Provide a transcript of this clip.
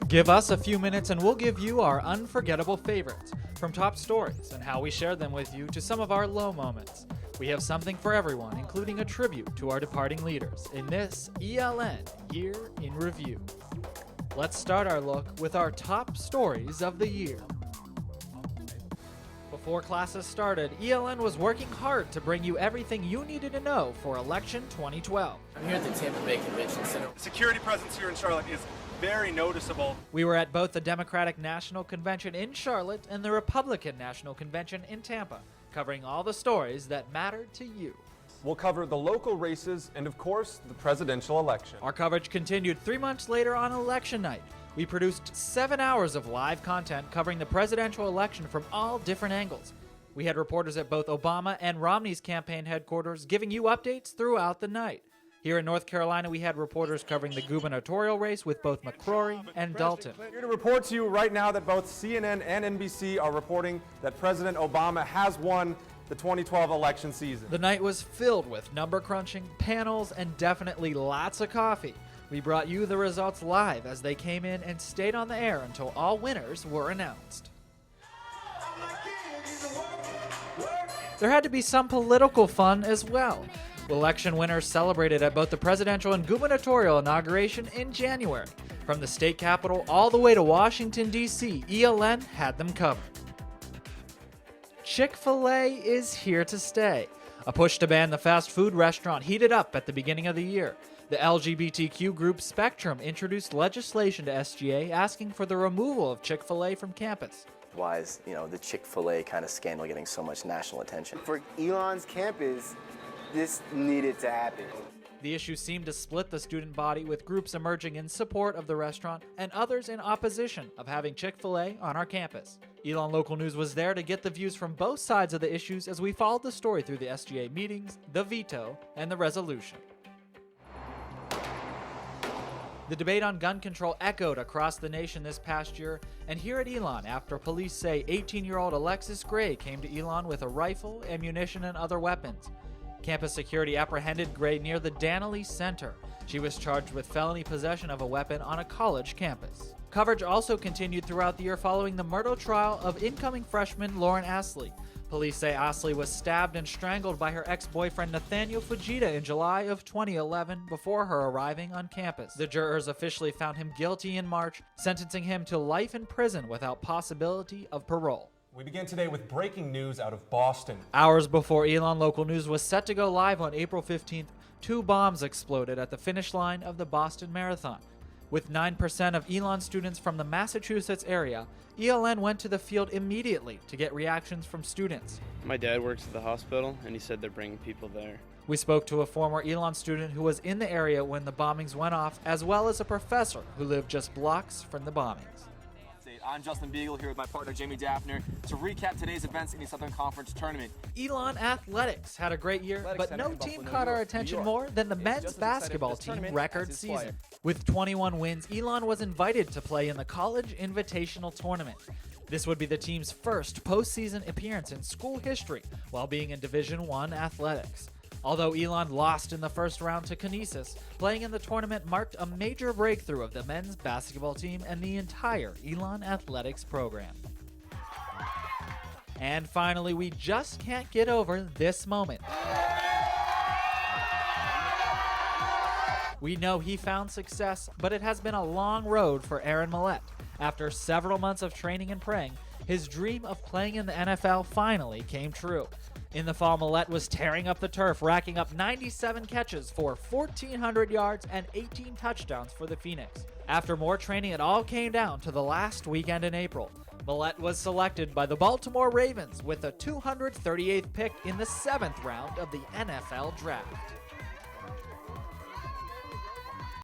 Give us a few minutes and we'll give you our unforgettable favorites, from top stories and how we shared them with you to some of our low moments. We have something for everyone, including a tribute to our departing leaders in this ELN Year in Review. Let's start our look with our top stories of the year. Before classes started, ELN was working hard to bring you everything you needed to know for election 2012. I'm here at the Tampa Bay Convention Center. The security presence here in Charlotte is very noticeable. We were at both the Democratic National Convention in Charlotte and the Republican National Convention in Tampa, covering all the stories that mattered to you. We'll cover the local races and, of course, the presidential election. Our coverage continued 3 months later on election night. We produced 7 hours of live content covering the presidential election from all different angles. We had reporters at both Obama and Romney's campaign headquarters giving you updates throughout the night. Here in North Carolina, we had reporters covering the gubernatorial race with both McCrory and Dalton. Here to report to you right now that both CNN and NBC are reporting that President Obama has won the 2012 election season. The night was filled with number crunching, panels, and definitely lots of coffee. We brought you the results live as they came in and stayed on the air until all winners were announced. There had to be some political fun as well. Election winners celebrated at both the presidential and gubernatorial inauguration in January. From the state capitol all the way to Washington, D.C., ELN had them covered. Chick-fil-A is here to stay. A push to ban the fast food restaurant heated up at the beginning of the year. The LGBTQ group Spectrum introduced legislation to SGA asking for the removal of Chick-fil-A from campus. Why is, the Chick-fil-A kind of scandal getting so much national attention? For ELN's campus, this needed to happen. The issue seemed to split the student body, with groups emerging in support of the restaurant and others in opposition of having Chick-fil-A on our campus. ELN Local News was there to get the views from both sides of the issues as we followed the story through the SGA meetings, the veto, and the resolution. The debate on gun control echoed across the nation this past year, and here at ELN, after police say 18-year-old Alexis Gray came to ELN with a rifle, ammunition, and other weapons. Campus security apprehended Gray near the Danley Center. She was charged with felony possession of a weapon on a college campus. Coverage also continued throughout the year following the murder trial of incoming freshman Lauren Astley. Police say Astley was stabbed and strangled by her ex-boyfriend Nathaniel Fujita in July of 2011 before her arriving on campus. The jurors officially found him guilty in March, sentencing him to life in prison without possibility of parole. We begin today with breaking news out of Boston. Hours before ELN Local News was set to go live on April 15th, 2 bombs exploded at the finish line of the Boston Marathon. With 9% of ELN students from the Massachusetts area, ELN went to the field immediately to get reactions from students. My dad works at the hospital, and he said they're bringing people there. We spoke to a former ELN student who was in the area when the bombings went off, as well as a professor who lived just blocks from the bombings. I'm Justin Beagle here with my partner Jamie Daffner to recap today's events in the Southern Conference Tournament. ELN Athletics had a great year, but no team caught our attention more than the men's basketball team record season. With 21 wins, ELN was invited to play in the College Invitational Tournament. This would be the team's first postseason appearance in school history while being in Division I athletics. Although ELN lost in the first round to Canisius, playing in the tournament marked a major breakthrough of the men's basketball team and the entire ELN athletics program. And finally, we just can't get over this moment. We know he found success, but it has been a long road for Aaron Millett. After several months of training and praying, his dream of playing in the NFL finally came true. In the fall, Millett was tearing up the turf, racking up 97 catches for 1,400 yards and 18 touchdowns for the Phoenix. After more training, it all came down to the last weekend in April. Millett was selected by the Baltimore Ravens with the 238th pick in the 7th round of the NFL Draft.